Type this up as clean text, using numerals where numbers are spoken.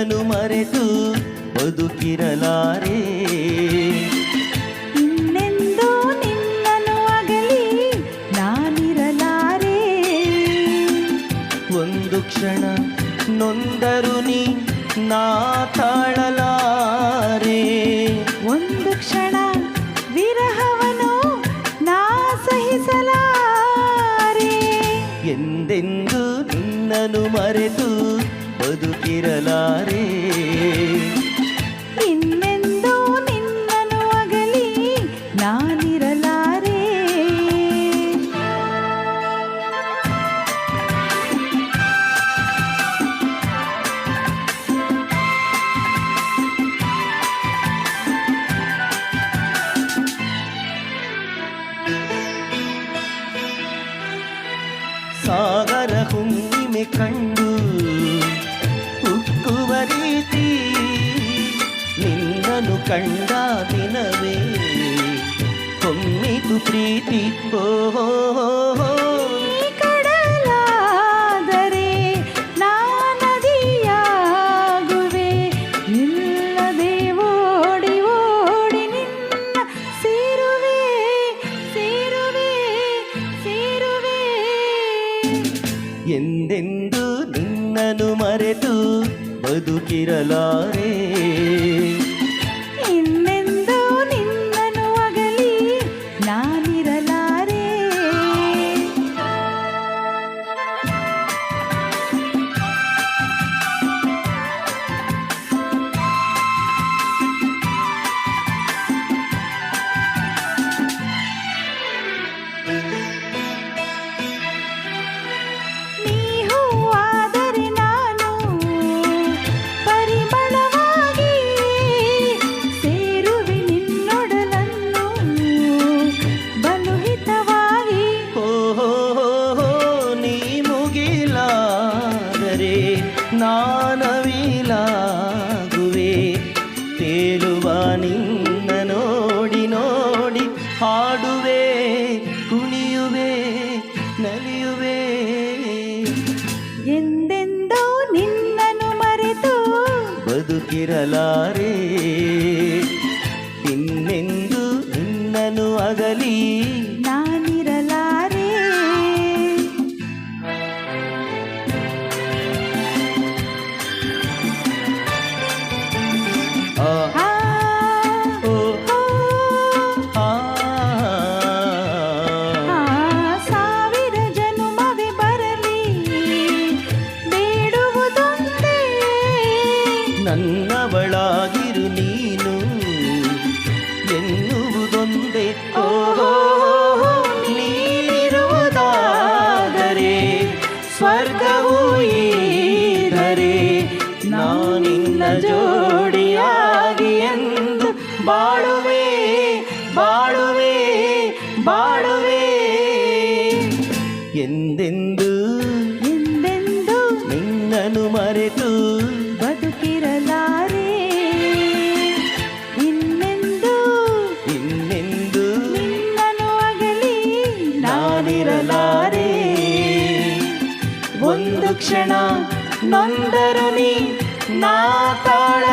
ನಿನ್ನನು ಮರೆತು ಬದುಕಿರಲಾರೆ. ಇನ್ನೆಂದೂ ನಿನ್ನನು ಅಗಲಿ ನಾನಿರಲಾರೆ. ಒಂದು ಕ್ಷಣ ನೊಂದರು ನೀ ನಾ ತಾಳಲಾರೆ. ಒಂದು ಕ್ಷಣ ವಿರಹವನು ನಾ ಸಹಿಸಲಾರೆ. ಎಂದೆಂದು ನಿನ್ನನು ಮರೆತು ಬದುಕಿರಲಾರೆ. ಇನ್ನೆಂದೂ ನಿನ್ನನು ಅಗಲಿ ನಾನಿರಲಾರೆ. ಸಾಗರ ಹುಣ್ಣಿಮೆ ಕಂಡು ಉಕ್ಕುವ ರೀತಿ ನಿನ್ನನು ಕಂಡ ದಿನವೇ ಹೊಮ್ಮಿತು ಪ್ರೀತಿ. ಓಹೋ ಈ ಕಡಲಾದರೆ ನಾ ನದಿಯಾಗುವೆ. ಇಲ್ಲದೆ ಓಡಿ ಓಡಿ ನಿನ್ನ ಸೇರುವೆ ಸೇರುವೆ ಸೇರುವೆ. ಎಂದೆಂದು ನಿನ್ನನು ಮರೆತು ಬದುಕಿರಲಾರೆ. ಇನ್ನೆಂದೂ ನಿನ್ನನು ಅಗಲಿ ನಾನಿರಲಾರೆ. ನೀ ಹೂವಾದರೆ ನಾನು ಪರಿಮಳವಾಗಿ ಸೇರುವೆ ನಿನ್ನೊಡಲನ್ನು ಬಲು ಹಿತವಾಗಿ. ಓಹೋ ನೀ ಮುಗಿಲಾದರೆ ನಾನವಿಲಾಗುವೆ. ತೇಲುವ ನಿನ್ನ ನೋಡಿ ನೋಡಿ ಹಾಡುವೆ ಕುಣಿಯುವೆ ನಲಿಯುವೆ. ಎಂದೆಂದೂ ನಿನ್ನನು ಮರೆತು ಬದುಕಿರಲಾರೆ. ಇನ್ನೆಂದು ನಿನ್ನನು ಅಗಲಿ ನಾನಿರಲಾರೆ. ಆ ಆ, ಓ ಆ, ಆ ಆ, ಸಾವಿರ ಜನುಮವೇ ಬರಲಿ ಬೇಡುವುದೊಂದೇ. ನನ್ನವಳಾಗಿರು ನೀನು ಎನ್ನುವುದೊಂದೇ. ಓಹೋ ನೀನಿರುವುದಾದರೆ ಸ್ವರ್ಗವೂ ಈದರೆ ನಾನಿನ್ನ ಜೋಡಿಯಾಗಿ ಎಂದು ಬಾಳುವೆ ಬಾಳುವೆ ಬಾಳುವೆ. ಎಂದೆಂದು ಎಂದೆಂದೂ ನಿನ್ನನು ಮರೆತು ಬದುಕಿರಲಾರೆ. ಇನ್ನೆಂದೂ ಇನ್ನೆಂದು ನಿನ್ನನು ಅಗಲಿ ನಾನಿರಲಾರೆ. ಒಂದು ಕ್ಷಣ ನೊಂದರು ನೀ ನಾ ತಾಳ